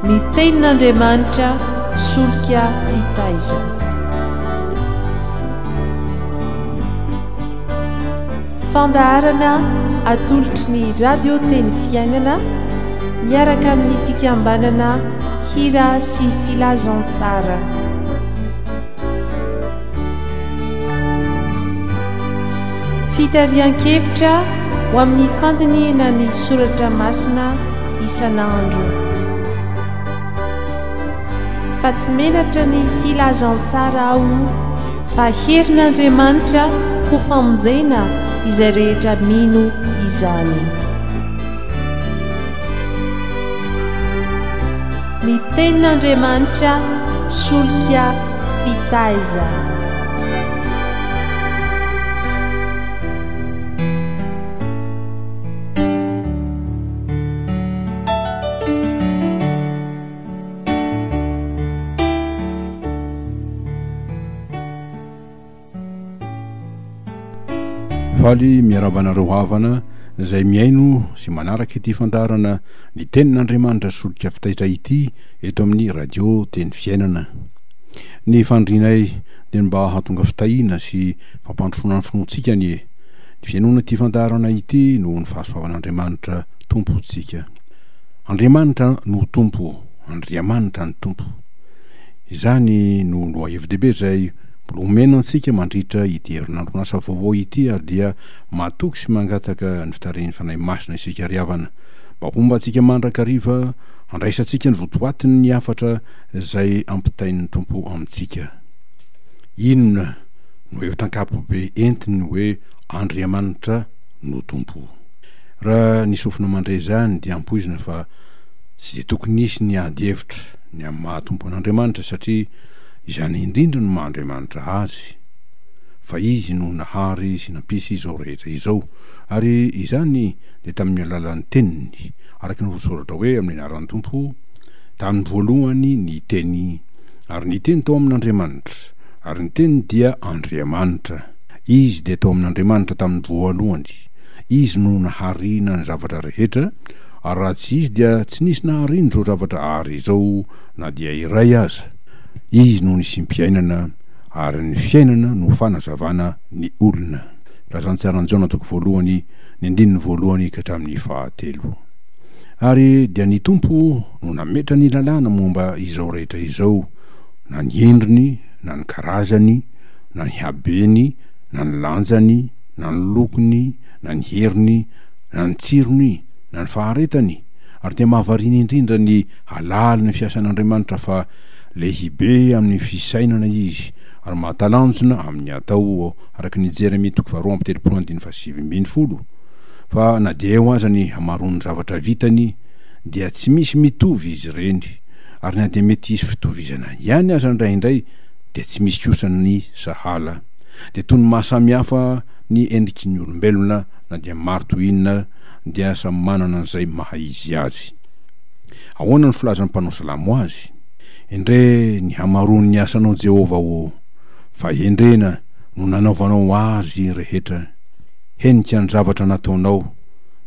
ny tenin'Andriamanitra solika fitaiza. Fandaharana atolotry ny radio teny fiainana miaraka amin'ny fikambanana hira sy filazantsara. Fitarian-kevitra ho amin'ny fandiniana ny soratra masina isan'andro. Fa tsy menatra ny filazantsara ao fa herin'Andriamanitra ho famonjena izay rehetra mino izany. Ny tenin'Andriamanitra solika fitaiza. Faly miarabanareo havana izay miaino sy manaraka ity fandarana ny tenin'Andriamanitra solika fitaiza ity eto amin'ny radio teny fiainana. Ny fandrinay dia mba hahatonga fitahina sy fampandrosoana ny finoantsika ny fiainona ity fandarana ity noho ny fahasoavan'Andriamanitra tompontsika. Andriamanitra no tompo, Andriamanitra ny tompo. Izany no lohahevi-dehibe izay omena antsika mandritra ity herinandro asa vaovao ity ary dia matoky sy mangataka ny fitarian'ny fanahy masina isika riavana mba homba antsika mandrakariva handraisantsika ny votoatiny ny hafatra izay ampitain'ny tompo amintsika. Inona no hevitra ankapobe entiny hoe Andriamanitra no tompo. Raha ny sofina mandray izany dia ampoizina fa tsy dia tokony nisy ny ady hevitra ny amin'ny mahatompo an'Andriamanitra satria izany indrindra no maha-Andriamanitra azy, fa izy no nahary sy nampisy izao rehetra izao, ary izany dia tamin'ny alalan'ny teniny araka ny voasoratra hoe amin'ny anaran'ny tompo tamin'ny voalohany ny teny, ary ny teny tao amin'Andriamanitra, ary ny teny dia Andriamanitra. Izy dia tao amin'Andriamanitra tamin'ny voalohany, izy no naharina ny zavatra rehetra, ary raha tsy izy dia tsy nisy naharina izao zavatra ary izao na dia iray aza. Izy no nisy mpiainana ary ny fiainana no fanazavana ny olona. Razantsaran'ny Jaona toko voalohany ny andininy voalohany ka hatramin'ny 7. Ary dia ny tompo no nametra ny lalàna momba izao rehetra izao, na ny endriny, na ny karazany, na ny habeny, na ny lanjany, na ny lokony, na ny heriny, na ny tsirony, na ny faharetany. Ary dia mahavariana indrindra ny halala ny fiasan'Andriamanitra fa lehibe amin'ny fisainana izy ary mahatalanjona amin'ny atao araka ny Jeremia 2:7-7. Fa na dia eo aza ny hamaroan'ny zavatra vitany dia tsy misy mitovy izy ireny, ary na dia mety hisy fitovizana ihany aza indraindray dia tsy misy kosa ny sahala. Dia toy ny mahasamihafa ny endriky ny olombelona na dia maro toinona dia samy manana an'izay maha izy azy. Ahoana ny filazan'ny mpanao salamo azy? Endre ny hamaroany ny asanao Jehova fa endrena no nanaovanao azy rehetra, henika ny zavatra nataonao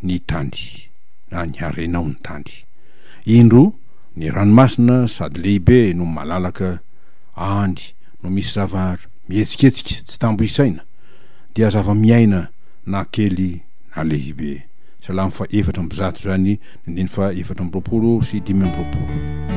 ny tandy na ny harenao ny tandy. Indro ny ranomasina sady lehibe no malalaka andy no misy zava mihetsiketsika tsy tambo isaina dia zava-miaina na kely na lehibe. Salamo 4:7 zany, 4:7 sy 5:20.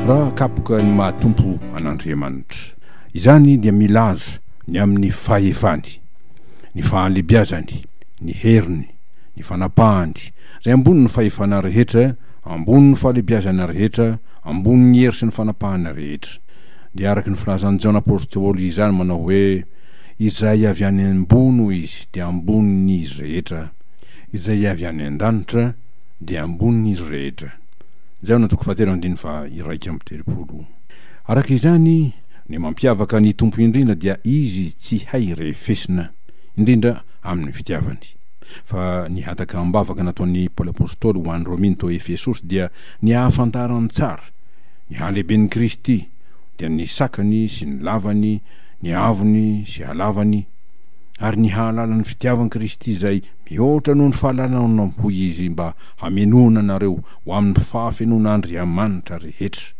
Raha kapoka ny mahatompo an'Andriamanitra, izany dia milaza ny amin'ny fahefany, ny fahalebiazany, ny heriny, ny fanapahany, zay ambony ny fahefana rehetra, ambony ny fahalebiazana rehetra, ambony ny hery sy ny fanapahana rehetra. Dia araka ny filazan'ny Jaona apôstôly izany manao hoe izay avy any ambony izy dia ambony izy rehetra, izay avy any an-danitra dia ambony izy rehetra. Jaona 1:1-3. Araka izany ny mampiavaka ny tompo indrindra dia izy tsy hay rehefesina indrindra amin'ny fitiavany. Fa ny hataka ambavaka nataon'ny Paoly apôstôly ho an'ny Romina to Efesosy dia ny hahafantarany tsara ny haleben'ny Kristy, dia ny sakany sy ny lavany, ny avony sy halavany, ary ny hahalalany fitiavan'i Kristy izay mihoatra noho ny fahalalana hoy izy mba hamenona anareo ho amin'ny fahafenon'Andriamanitra rehetra.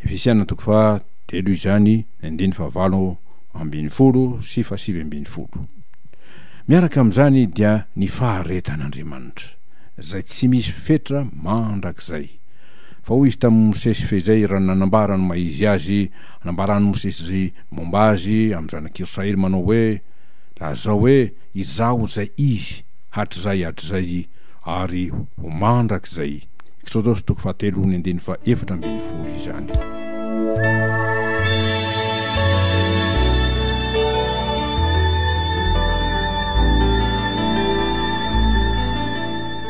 Efesiana 3 izany 9:7 sy 7:20. Miaraka amin'izany dia ny faharetan'Andriamanitra izay tsy misy fetra mandrakizay. Fa hoy izy tamin'ny Mosesy fezay raha nanambarany maizy azy, anambarany Mosesy momba azy amin'ny zanak'Israely manao hoe lazao hoe izaho zay izy hatrizay hatrizay ary ho mandrakizay. Exodus 3:4 izany.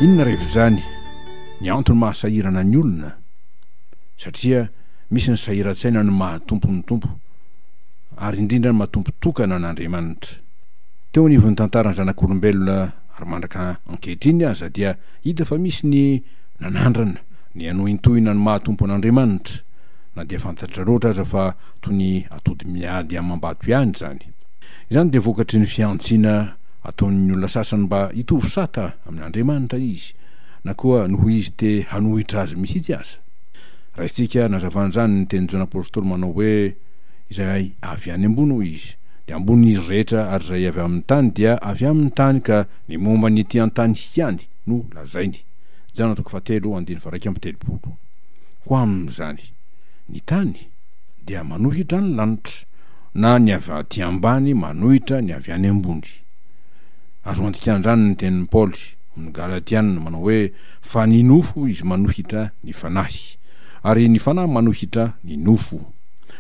Inona rehefa izany ny antony mahasahirana ny olona? Satria misy ny sahiran-tsaina ny mahatompo ny tompo ary indrindra ny mahatompo tokana n'Andriamanitra. Teo anivon'ny tantaran'ny zanak'olombelona ary mandraka ankehitriny aza dia hita fa misy ny nanandrana ny anohintohina ny mahatompo an'Andriamanitra, na dia fantatra loatra aza fa toy ny atody miady amam-bato ihany zany. Izany dia vokatry ny fiantsiana ataon'ny olona sasany mba hitovy sata amin'Andriamanitra izy, na koa noho izy te hanohitra azy mihitsy aza. Raha isika nazavan'izany ny tenin'ny apôstôly manao hoe izay avy any ambony hoy izy, dia ambony izy rehetra ary izay avy amin'ny tany dia avy amin'ny tany, ka ny momba ny ety an-tany ihany no lazainy. Jana 3:1-3. Ho amin'izany ny tany dia manohitra ny lanitra, na ny avy aty ambany manohitra ny avy any ambony. Azo andikan'izany ny tenin'ny Paoly amin'ny Galatiana manao hoe fa ny nofo izy manohitra ny fanahy, ary ny fanahy manohitra ny nofo,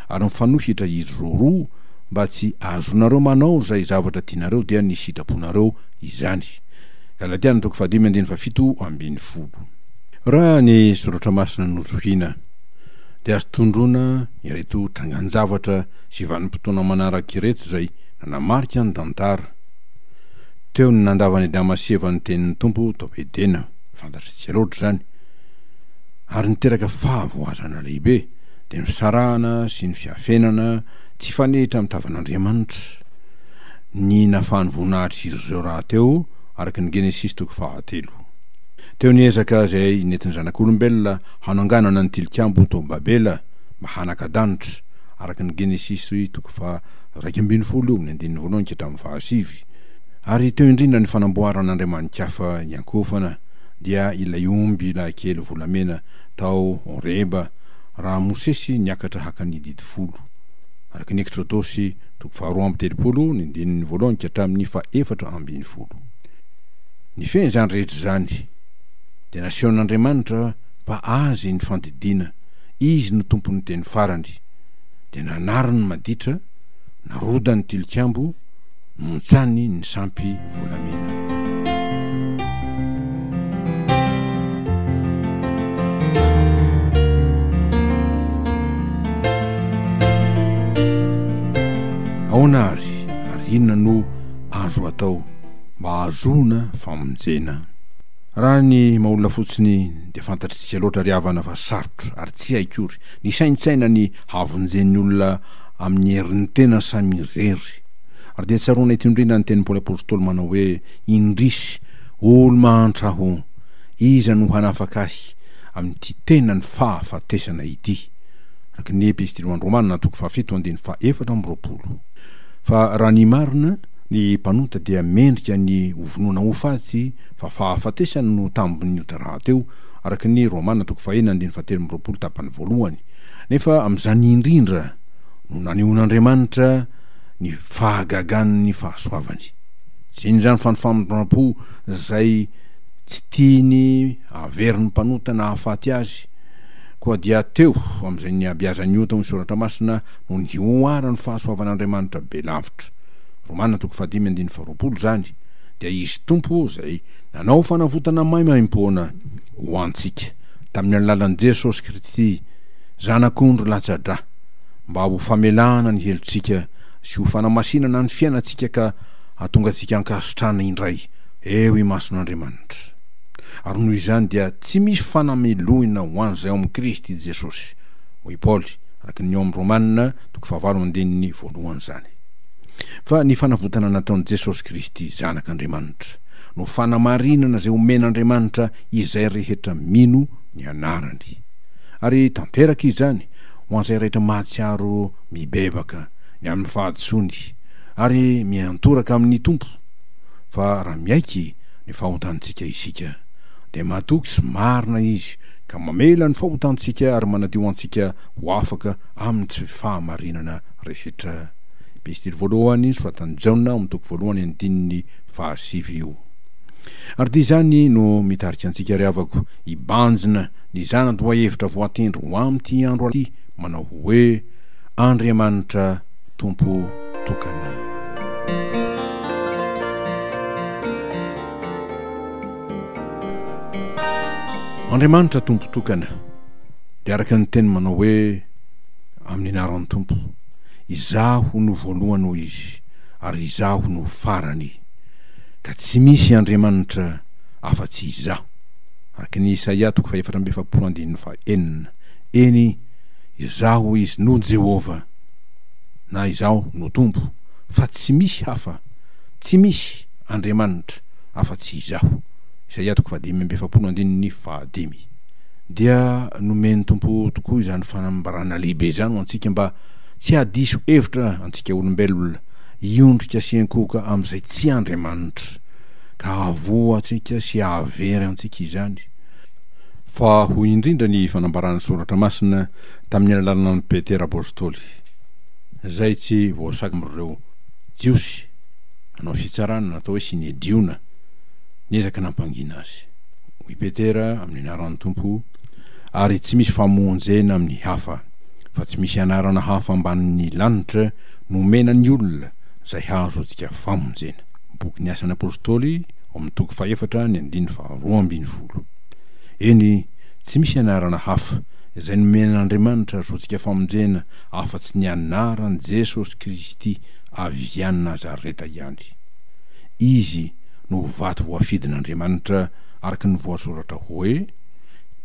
ary mifanohitra izy roa mba tsy azonareo manao zay zavatra tianareo dia ny sitraponareo izany. Galatiana 5:17-20. Raha ny soratra masina nozohina dia azo tondrona ireto trangan-javatra sy vanim-potoana manaraka ireto zay nanamarika ny tantara. Teo ny nandavany Damaseva ny tenin'ny tompo tao edena, fantatritsika loatra zany, ary niteraka fahavoazana lehibe dia misarahana sy ny fiafenana tsy fanehitra amin'ny tavan'Andriamanitra. Ny nafahany voninahitra izy ireo raha teo araka ny Genesis 3:1. Teo ny ezaka izay nentin'ny zanak'olombelona hananganana ny tilikambo tao Babela mba hanaka-danitra araka ny Genesis 2:20-7. Ary teo indrindra ny fanamboaran'Andriamanikafa Iakofana dia ilay omby lahy kely volamena tao Oreba raha Mosesy niakatra hakany 10 araka ny Exodosy 2:1-4. Ny feny zany rehetra zany dia nasian'Andriamanitra mba azy ny fandidiana, izy no tompon'ny teny farany, dia nanariny maditra, narodany tilikambo, montsany ny sampy volamena. Ahoana ary inona no azo atao mba azona famonjena? Raha ny maolona fotsiny dia fantatritsika loatra ry havana fa sarotra ary tsy haikory ny saintsaina ny havonjen'ny olona amin'ny herin'ny tena samy rery. Ary dia tsaroana ety indrindra ny tenin'ny Paoly apôstôly manao hoe indrisy olo mahantra ho iza no hanafaka ahy amin'ity tena ny fahafatesana ity. Araka ny epistily ho an'ny Romanina 7:4. Fa raha ny marina ny mpanota dia mendrika ny ovonoana ho faty fa fahafatesana no tambon'ny raha teo araka ny Romanina 1:17 tapany voalohany. Nefa amin'izany indrindra no nanehoan'Andriamanitra ny fahagagan'ny fahasoavany. Tsy in'izany fanofamondram-po zay tsy tiany averin'ny mpanota na hahafaty azy, koa dia teo amin'izay ny abiazan'ny ota ny soratra masina no ny oara ny fahasoavan'Andriamanitra be lavitra. Romanina 5:20 zany dia izy tompo zay nanao fanavotana maimaim-poana ho antsika tamin'ny alalan'i Jesosy Kristy, zanak'ondro latsa-drà, mba ho famelana ny helontsika sy ho fanamasinana ny fiainantsika ka hatonga antsika ankasitrana indray eo i mason'Andriamanitra. Ary noho izany dia tsy misy fanameloina ho an'izay ao amin'ny Kristy Jesosy, hoy Paoly araka ny ao amin'ny Romanina 5:1 zany. fa ny fanavotana nataon'i Jesosy Kristy zanak'Andriamanitra no fanamarinana zay omen'Andriamanitra izay rehetra mino ny anarany, ary tanteraka izany ho an'izay rehetra mahatsiaro mibebaka ny amin'ny fahadisoany ary miantoraka amin'ny tompo. Fa raha miaiky ny fahotantsika isika dia mahatoky sy marina izy ka mamela ny fahotantsika ary manadio antsika ho afaka amin'ny tsy fahamarinana rehetra. Epistily voalohany soratan'i Jaona amin'ny toko voalohany andininy 7. Ary dia izany no mitarika antsika riavako hibanjina ny zana-doha hevitra voatendry ho amin'ity andro ity manao hoe Andriamanitra tompo tokana. Andriamanitra tompo tokana dia araka ny teny manao hoe amin'ny anaran'ny tompo, izaho no voalohany hoy izy ary izaho no farany, ka tsy misy Andriamanitra afa-tsy izaho. Araka ny Isaia 4:7 eny izaho izy no Jehova, na izaho no tompo, fa tsy misy hafa, tsy misy Andriamanitra afa-tsy izaho. Isaia 5:5 dia nomeny tompo tokoa izany fanambarana lehibe zany ho antsika mba tsy hadiso hevitra antsika olombelona iondrika sy enkoka amin'izay tsy Andriamanitra, ka avoa antsika sy avery antsika izany. Fa ho indrindra ny fanambarana soratra masina tamin'ny alalana Petera apôstôly, zay tsy voasaky amin'ireo jiosy hanao fitsarana natao hoe sinediona niezaka nampangina azy. Hoy Petera amin'ny anaran'ny tompo, ary tsy misy famonjena amin'ny hafa, fa tsy misy anarana hafa ambanin'ny lanitra nomenan'ny olona zay hazo antsika famonjena. Boky ny asan'ny apôstôly amin'ny toko 4:2. Eny tsy misy anarana hafa izay nomen'Andriamanitra azo antsika famonjena afa-tsy ny anaran'i Jesosy Kristy avy any Nazareta ihany. Izy no vato voafidin'Andriamanitra araka ny voasoratra hoe,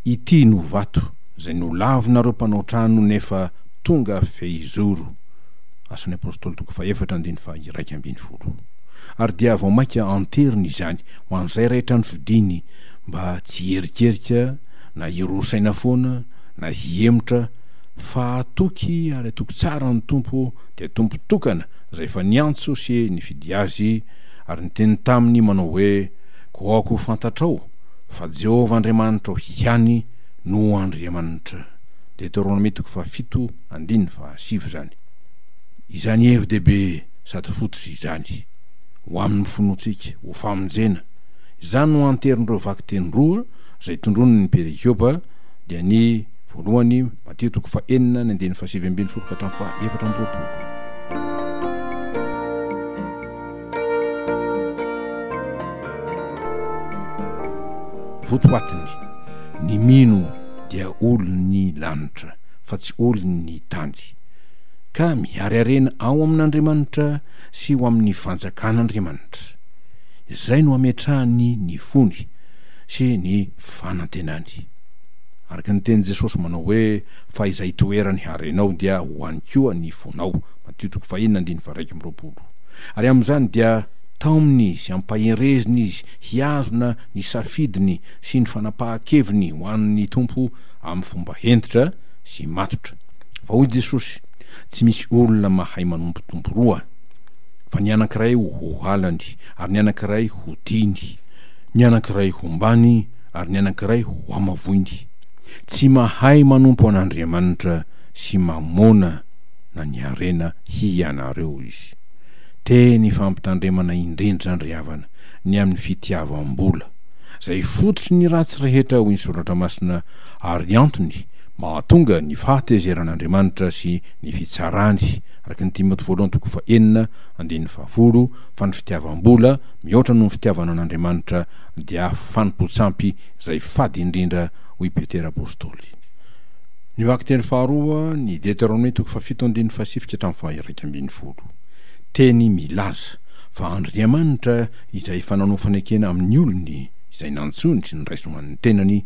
ity no vato zay nolavinareo mpanao trano nefa tonga feizoro. Asan'ny apôstôly toko 4:1. Ary dia vao maika anteriny izany ho an'izay rehetra ny fidiny mba tsy herikerika na hirosaina foana na hiemotra, fa atoky ary atoky tsara ny tompo dia tompo tokana zay efa niantso sy nifidy azy, ary niteny taminy manao hoe koako fantatrao fa Jehova Andriamanitra ihany no Andriamanitra. Deutéronome 7:7 zany. Izany hevi-dehibe sady fototra izany ho amin'ny fonotsika ho famonjena. Izany no anterin'ireo vaky teny roa zay tondron'ny ny perikiopa, dia ny voalohany Mateo 4:7 ka hatramin'ny 4:20. Votoatiny ny mino dia olon'ny lanitra fa tsy olon'ny tany, ka miariarena ao amin'Andriamanitra sy ho amin'ny fanjakan'Andriamanitra. Izay no ametrahany ny fony sy ny fanantenany. Araka ny teny Jesosy manao hoe, fa izay toerany harenao dia ho any koa ny fonao. Mateo 5:1. Ary amin'izany dia taominy sy ampahereziny izy hiazona ny safidiny sy ny fanapahan-keviny ho an'ny tompo amin'ny fomba hentitra sy matotra. Fa hoy Jesosy, tsy misy olona mahay manompo tompo roa, fa ny anankiray ho halany ary ny anankiray ho tiany, ny anankiray ho mbany ary ny anankiray ho amavoiny. Tsy mahay manompo an'Andriamanitra sy mamona na ny arena hianareo izy. Teny fampitandremana indrindra ny riavana ny amin'ny fitiavam-bola zay fototry ny ratsy rehetra hoy ny soratra masina, ary antony mahatonga ny fahatezeran'Andriamanitra sy ny fitsarany. Araka ny Timothée 2:4 fa ny fitiavam-bola mihoatra noho ny fitiavana an'Andriamanitra dia fanimpotsampy zay fady indrindra, hoy Petera apôstôly. Ny vaky teny faharoa ny Deutéronome 7:1-2. Teny milaza fa Andriamanitra izay fananao fanekena amin'ny olony izay nantsonitry ny raisoman'ny tenany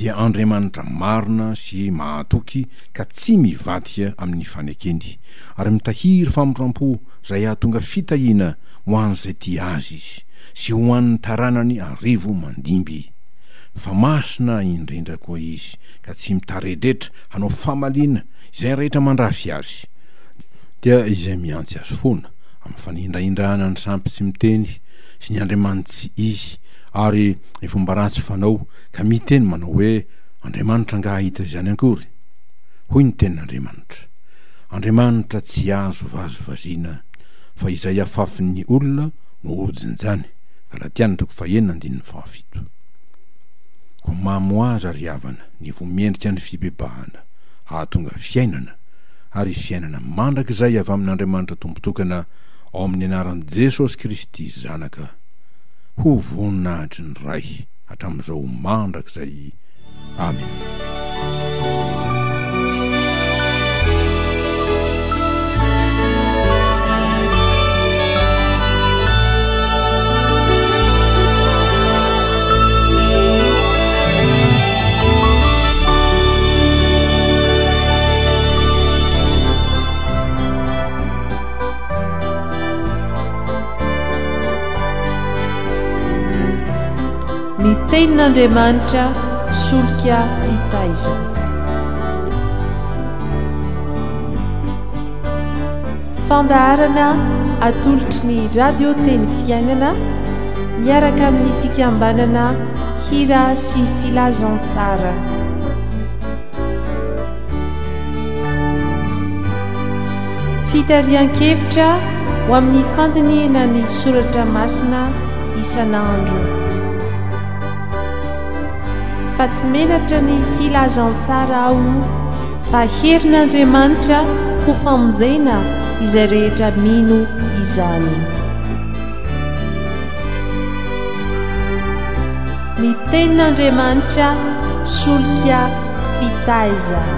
dia Andriamanitra marina sy mahatoky ka tsy mivadika amin'ny fanekeny ary mitahiry famorampo izay ahatonga fitahiana ho an'izay tia azy izy sy ho an'ny taranany arivo mandimby fa masina indrindra koa izy ka tsy mitaredretra hanao famaliana izay rehetra mandrafy azy dia izay miantsy azy foana amin'ny fanindraindrahana ny sampy tsy miteny sy ny Andriamanitsy izy ary ny fomba ratsy fanao ka miteny manao hoe Andriamanitra ngahita izany ankory hoy ny tenin'Andriamanitra. Andriamanitra tsy azo vazovaziana fa izay afafin'ny olona no ojinjany. Galatiana 5:7. Ko mamoaza ry havana ny vomiendrika ny fibebahana hahatonga fiainana ary fiainana mandrakizay avy amin'Andriamanitra tompotokana ao amin'ny anaran'i Jesosy Kristy zanaka ho voninahitry ny ray hatramin'izao mandrakizay. Amen. Ny tenin'Andriamanitra solika fitaizana. Fandaharana atolotry ny radio teny fiainana miaraka amin'ny fikambanana hira sy filazantsara. Fitarian-kevitra ho amin'ny fandiniana ny soratra masina isan'andro. Fa tsy menatra ny filazantsara ao fa herin'Andriamanitra ho famonjena izay rehetra mino izany. Ny tenin'Andriamanitra solika fitaizana.